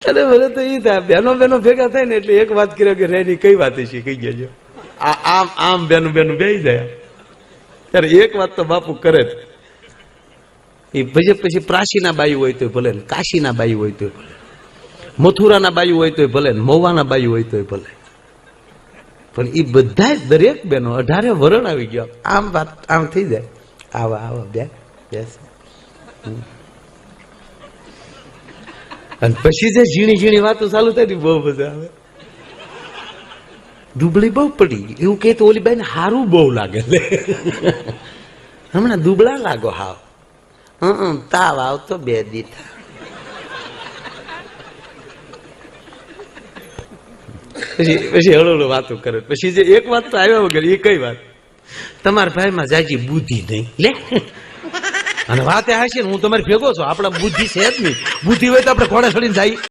અરે મને તો એ થાય, બેનો બેનો ભેગા થાય ને એટલે એક વાત કર્યો કે રેની કઈ વાત છે કઈ ગયો આમ આમ બેનું બેનું બેસી જાય ત્યારે એક વાત તો બાપુ કરે જ. એ પછી પ્રાચીના બાયું હોય તો ભલે, કાશીના બાયું હોય તો ભલે, મથુરાના બાયું હોય તો ભલે, મહુવાના બાયું હોય તો ભલે, પણ એ બધા દરેક બેનો 18 વરણ આવી ગયા આમ વાત આમ થઈ જાય. આવા આવા બેસ અને પછી જે ઝીણી ઝીણી વાતો ચાલુ થાય ને બહુ મજા આવે. દુબળી બહુ પડી એવું કે તો ઓલી બાઈને હારું બહુ લાગે, હમણાં દુબળા લાગો હાવ, તાવ આવતો 2 દી પછી હળો વાતો કરે. પછી જે એક વાત તો આવ્યા વગર એ કઈ વાત, તમારા ભાઈમાં જાજી બુદ્ધિ નહીં લે, અને વાત એ હાશે ને હું તમારી ભેગો છું, આપણા બુદ્ધિ છે જ નહીં, બુદ્ધિ હોય તો આપણે ઘોડે ચડીને જાય.